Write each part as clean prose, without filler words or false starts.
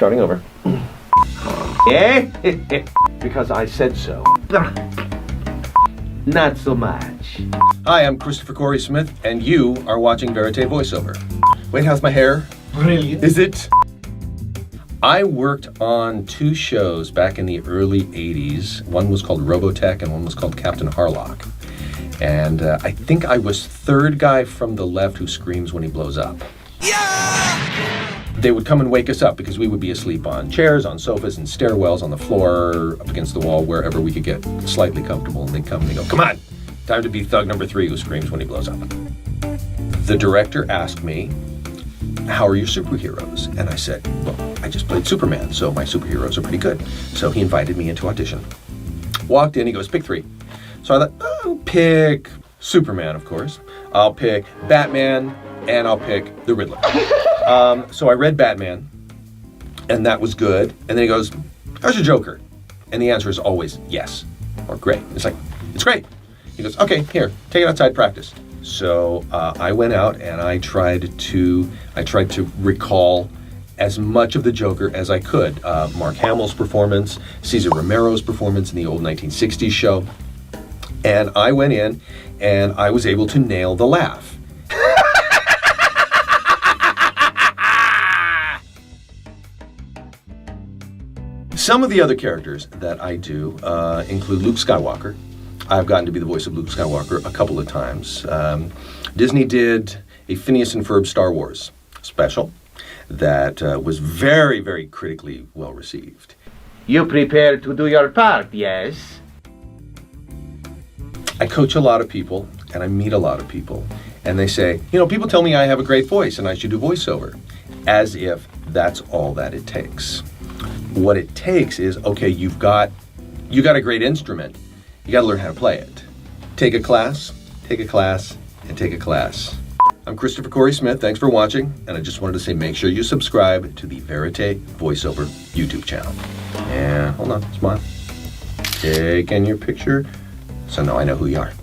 starting over. Yeah? Because I said so. Not so much. Hi, I'm Christopher Corey Smith, and you are watching Verite voiceover. Wait, how's my hair? Brilliant. Is it? I worked on 2 shows back in the early 80s. One was called Robotech and one was called Captain Harlock. And I think I was 3rd guy from the left who screams when he blows up. Yeah! They would come and wake us up because we would be asleep on chairs, on sofas, and stairwells, on the floor, up against the wall, wherever we could get slightly comfortable. And they'd come and they go, come on, time to be thug number 3 who screams when he blows up. The director asked me, how are your superheroes? And I said, well, I just played Superman, so my superheroes are pretty good. So he invited me into audition. Walked in, he goes, pick 3. So I thought, I'll pick Superman, of course. I'll pick Batman, and I'll pick the Riddler. So I read Batman, and that was good. And then he goes, how's your Joker? And the answer is always yes, or great. It's like, it's great. He goes, okay, here, take it outside, practice. So I went out and I tried to recall as much of the Joker as I could. Mark Hamill's performance, Cesar Romero's performance in the old 1960s show. And I went in and I was able to nail the laugh. Some of the other characters that I do include Luke Skywalker. I've gotten to be the voice of Luke Skywalker a couple of times. Disney did a Phineas and Ferb Star Wars special that was very, very critically well received. You prepared to do your part, yes? I coach a lot of people and I meet a lot of people, and they say, you know, people tell me I have a great voice and I should do voiceover, as if that's all that it takes. What it takes is, okay, you got a great instrument. You got to learn how to play it. Take a class, and take a class. I'm Christopher Corey Smith. Thanks for watching. And I just wanted to say, make sure you subscribe to the Verite Voiceover YouTube channel. And hold on, smile. Taking your picture, so now I know who you are.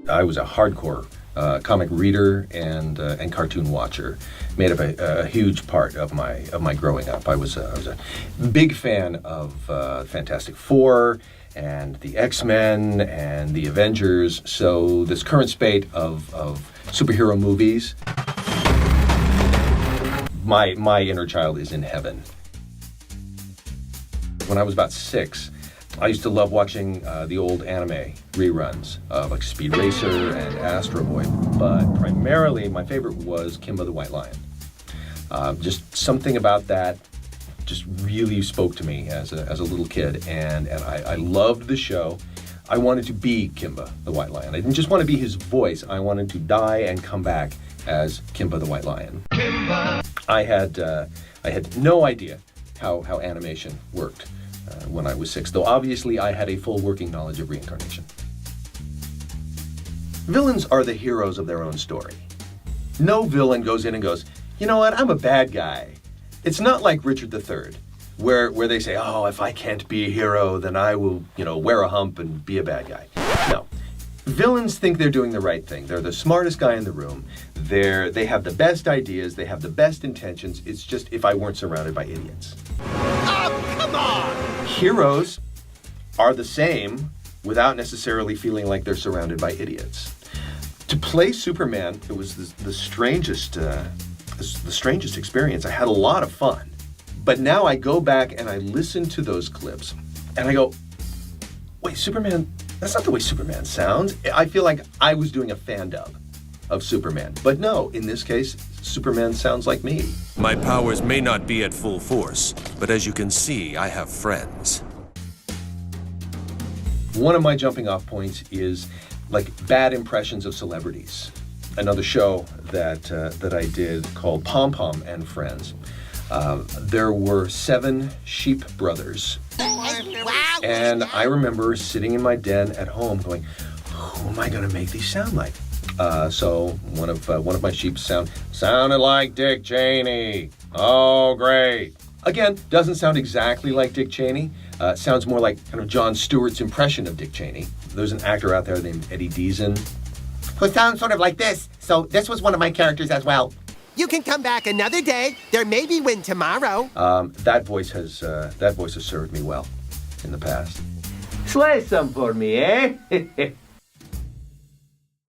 I was a hardcore comic reader and cartoon watcher. Made up a huge part of my growing up. I was a big fan of Fantastic Four and the X-Men and the Avengers. So this current spate of superhero movies, my inner child is in heaven. When I was about 6, I used to love watching the old anime reruns of like Speed Racer and Astro Boy, but primarily my favorite was Kimba the White Lion. Just something about that just really spoke to me as a little kid, and I loved the show. I wanted to be Kimba the White Lion. I didn't just want to be his voice. I wanted to die and come back as Kimba the White Lion. Kimba. I had no idea how animation worked when I was 6, though obviously I had a full working knowledge of reincarnation. Villains are the heroes of their own story. No villain goes in and goes, you know what, I'm a bad guy. It's not like Richard III, where they say, oh, if I can't be a hero, then I will, wear a hump and be a bad guy. No. Villains think they're doing the right thing. They're the smartest guy in the room. They have the best ideas. They have the best intentions. It's just if I weren't surrounded by idiots. Oh, come on! Heroes are the same without necessarily feeling like they're surrounded by idiots. To play Superman, it was the strangest experience. I had a lot of fun. But now I go back and I listen to those clips and I go, wait, Superman, that's not the way Superman sounds. I feel like I was doing a fan dub of Superman. But no, in this case, Superman sounds like me. My powers may not be at full force, but as you can see, I have friends. One of my jumping off points is like bad impressions of celebrities. Another show that I did called Pom Pom and Friends. There were 7 sheep brothers. And I remember sitting in my den at home going, who am I going to make these sound like? So one of my sheep sounded like Dick Cheney. Oh, great. Again, doesn't sound exactly like Dick Cheney. Sounds more like kind of Jon Stewart's impression of Dick Cheney. There's an actor out there named Eddie Deason who sounds sort of like this. So this was one of my characters as well. You can come back another day. There may be wind tomorrow. That voice has served me well in the past. Slay some for me, eh?